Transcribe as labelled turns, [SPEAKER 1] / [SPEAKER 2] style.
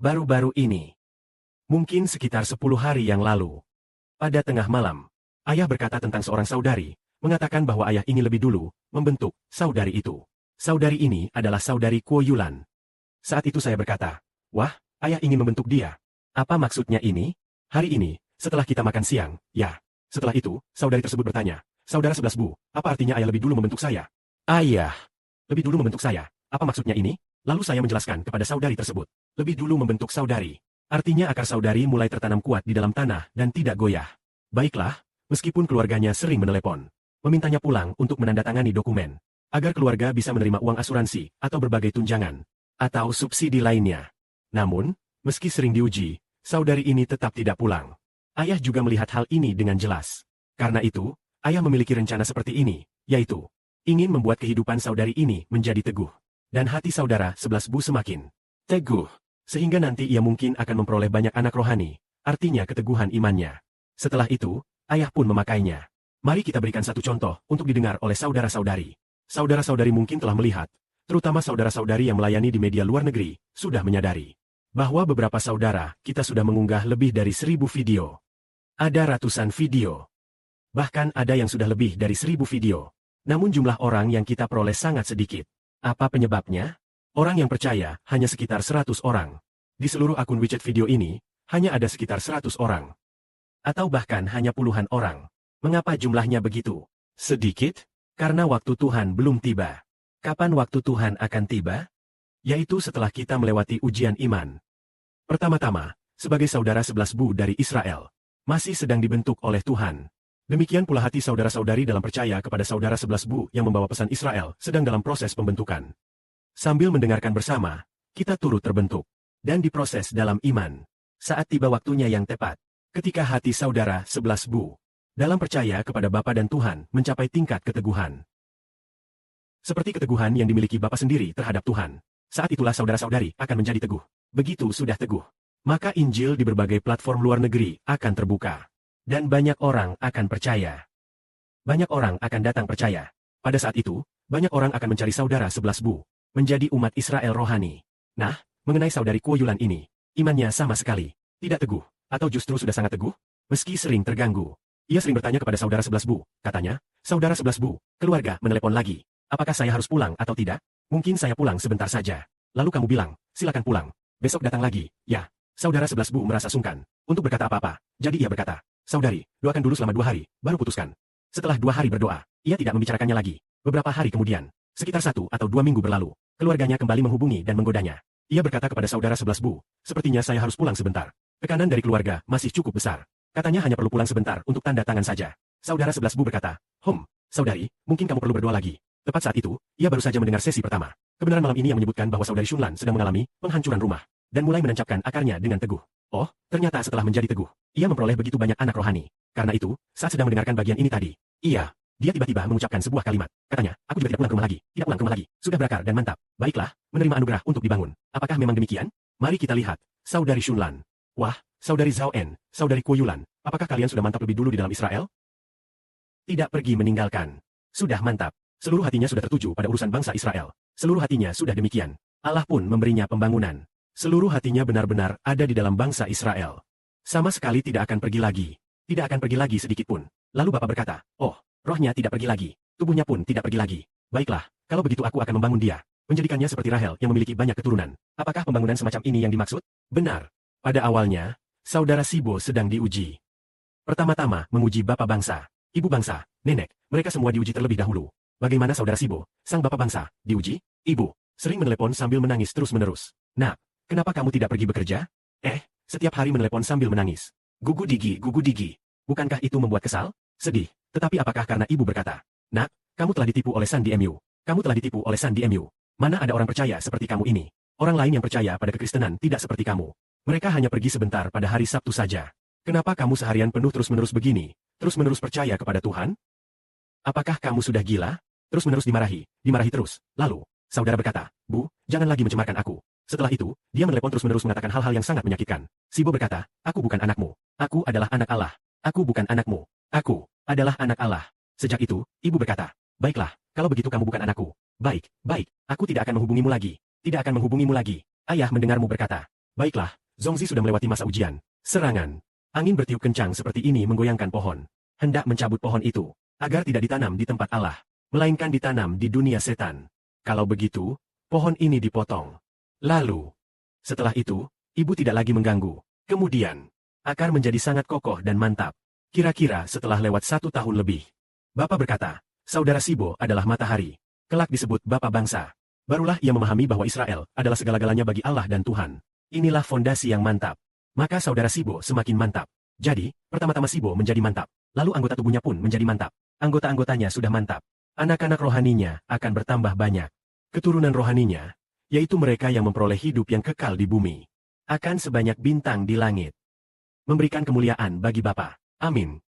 [SPEAKER 1] Baru-baru ini. Mungkin sekitar 10 hari yang lalu. Pada tengah malam, ayah berkata tentang seorang saudari, mengatakan bahwa ayah ingin lebih dulu membentuk saudari itu. Saudari ini adalah saudari Kuo Yulan. Saat itu saya berkata, wah, ayah ingin membentuk dia. Apa maksudnya ini? Hari ini, setelah kita makan siang, ya. Setelah itu, saudari tersebut bertanya, saudara 11 Bu, apa artinya ayah lebih dulu membentuk saya? Ayah, lebih dulu membentuk saya, apa maksudnya ini? Lalu saya menjelaskan kepada saudari tersebut, lebih dulu membentuk saudari. Artinya akar saudari mulai tertanam kuat di dalam tanah dan tidak goyah. Baiklah, meskipun keluarganya sering menelepon, memintanya pulang untuk menandatangani dokumen, agar keluarga bisa menerima uang asuransi atau berbagai tunjangan, atau subsidi lainnya. Namun, meski sering diuji, saudari ini tetap tidak pulang. Ayah juga melihat hal ini dengan jelas. Karena itu, ayah memiliki rencana seperti ini, yaitu ingin membuat kehidupan saudari ini menjadi teguh. Dan hati saudara 11 Bu semakin teguh, sehingga nanti ia mungkin akan memperoleh banyak anak rohani, artinya keteguhan imannya. Setelah itu, ayah pun memakainya. Mari kita berikan satu contoh untuk didengar oleh saudara-saudari. Saudara-saudari mungkin telah melihat, terutama saudara-saudari yang melayani di media luar negeri, sudah menyadari bahwa beberapa saudara kita sudah mengunggah lebih dari 1000 video. Ada ratusan video. Bahkan ada yang sudah lebih dari 1000 video. Namun jumlah orang yang kita peroleh sangat sedikit. Apa penyebabnya? Orang yang percaya hanya sekitar 100 orang. Di seluruh akun WeChat video ini, hanya ada sekitar 100 orang. Atau bahkan hanya puluhan orang. Mengapa jumlahnya begitu sedikit? Karena waktu Tuhan belum tiba. Kapan waktu Tuhan akan tiba? Yaitu setelah kita melewati ujian iman. Pertama-tama, sebagai saudara 11 Bu dari Israel, masih sedang dibentuk oleh Tuhan. Demikian pula hati saudara-saudari dalam percaya kepada saudara 11 Bu yang membawa pesan Israel sedang dalam proses pembentukan. Sambil mendengarkan bersama, kita turut terbentuk dan diproses dalam iman. Saat tiba waktunya yang tepat, ketika hati saudara 11 Bu dalam percaya kepada Bapa dan Tuhan mencapai tingkat keteguhan. Seperti keteguhan yang dimiliki Bapa sendiri terhadap Tuhan. Saat itulah saudara-saudari akan menjadi teguh. Begitu sudah teguh, maka Injil di berbagai platform luar negeri akan terbuka. Dan banyak orang akan percaya. Banyak orang akan datang percaya. Pada saat itu, banyak orang akan mencari saudara 11 Bu, menjadi umat Israel rohani. Nah, mengenai saudari Kuo Yulan ini, imannya sama sekali tidak teguh, atau justru sudah sangat teguh, meski sering terganggu. Ia sering bertanya kepada saudara 11 Bu, katanya, saudara 11 Bu, keluarga menelepon lagi. Apakah saya harus pulang atau tidak? Mungkin saya pulang sebentar saja. Lalu kamu bilang, silakan pulang. Besok datang lagi, ya. Saudara 11 Bu merasa sungkan untuk berkata apa-apa. Jadi ia berkata, saudari, doakan dulu selama 2 hari, baru putuskan. Setelah 2 hari berdoa, ia tidak membicarakannya lagi. Beberapa hari kemudian, sekitar 1 atau 2 minggu berlalu, keluarganya kembali menghubungi dan menggodanya. Ia berkata kepada saudara 11 Bu, sepertinya saya harus pulang sebentar. Tekanan dari keluarga masih cukup besar. Katanya hanya perlu pulang sebentar untuk tanda tangan saja. Saudara 11 Bu berkata, saudari, mungkin kamu perlu berdoa lagi. Tepat saat itu, ia baru saja mendengar sesi pertama. Kebenaran malam ini yang menyebutkan bahwa saudari Shunlan sedang mengalami penghancuran rumah, dan mulai menancapkan akarnya dengan teguh. Oh, ternyata setelah menjadi teguh, ia memperoleh begitu banyak anak rohani. Karena itu, saat sedang mendengarkan bagian ini tadi, dia tiba-tiba mengucapkan sebuah kalimat. Katanya, aku juga tidak pulang ke rumah lagi, tidak pulang ke rumah lagi. Sudah berakar dan mantap. Baiklah, menerima anugerah untuk dibangun. Apakah memang demikian? Mari kita lihat. Saudari Shunlan. Wah, saudari Zhao En, saudari Kuo Yulan, apakah kalian sudah mantap lebih dulu di dalam Israel? Tidak pergi meninggalkan. Sudah mantap. Seluruh hatinya sudah tertuju pada urusan bangsa Israel. Seluruh hatinya sudah demikian. Allah pun memberinya pembangunan. Seluruh hatinya benar-benar ada di dalam bangsa Israel. Sama sekali tidak akan pergi lagi. Tidak akan pergi lagi sedikit pun. Lalu Bapak berkata, oh, rohnya tidak pergi lagi. Tubuhnya pun tidak pergi lagi. Baiklah, kalau begitu aku akan membangun dia. Menjadikannya seperti Rahel yang memiliki banyak keturunan. Apakah pembangunan semacam ini yang dimaksud? Benar. Pada awalnya, saudara Sibo sedang diuji. Pertama-tama menguji Bapak bangsa, Ibu bangsa, Nenek, mereka semua diuji terlebih dahulu. Bagaimana saudara Sibo, sang Bapak bangsa, diuji? Ibu, sering menelepon sambil menangis terus-menerus. Nak, kenapa kamu tidak pergi bekerja? Setiap hari menelepon sambil menangis. Gugu Digi. Bukankah itu membuat kesal? Sedih. Tetapi apakah karena ibu berkata, nak, kamu telah ditipu oleh Sandi MU. Kamu telah ditipu oleh Sandi MU. Mana ada orang percaya seperti kamu ini? Orang lain yang percaya pada kekristenan tidak seperti kamu. Mereka hanya pergi sebentar pada hari Sabtu saja. Kenapa kamu seharian penuh terus-menerus begini? Terus-menerus percaya kepada Tuhan? Apakah kamu sudah gila? Terus-menerus dimarahi terus. Lalu, saudara berkata, Bu, jangan lagi mencemarkan aku. Setelah itu, dia menelepon terus-menerus mengatakan hal-hal yang sangat menyakitkan. Sibo berkata, aku bukan anakmu. Aku adalah anak Allah. Aku bukan anakmu. Aku adalah anak Allah. Sejak itu, ibu berkata, baiklah, kalau begitu kamu bukan anakku. Baik, aku tidak akan menghubungimu lagi. Tidak akan menghubungimu lagi. Ayah mendengarmu berkata, Baiklah, Zongzi sudah melewati masa ujian. Serangan. Angin bertiup kencang seperti ini menggoyangkan pohon. Hendak mencabut pohon itu, agar tidak ditanam di tempat Allah, melainkan ditanam di dunia setan. Kalau begitu, pohon ini dipotong. Lalu, setelah itu, ibu tidak lagi mengganggu. Kemudian, akar menjadi sangat kokoh dan mantap. Kira-kira setelah lewat 1 tahun lebih. Bapak berkata, saudara Sibo adalah matahari. Kelak disebut Bapak bangsa. Barulah ia memahami bahwa Israel adalah segala-galanya bagi Allah dan Tuhan. Inilah fondasi yang mantap. Maka saudara Sibo semakin mantap. Jadi, pertama-tama Sibo menjadi mantap. Lalu anggota tubuhnya pun menjadi mantap. Anggota-anggotanya sudah mantap. Anak-anak rohaninya akan bertambah banyak. Keturunan rohaninya, yaitu mereka yang memperoleh hidup yang kekal di bumi, akan sebanyak bintang di langit. Memberikan kemuliaan bagi Bapa. Amin.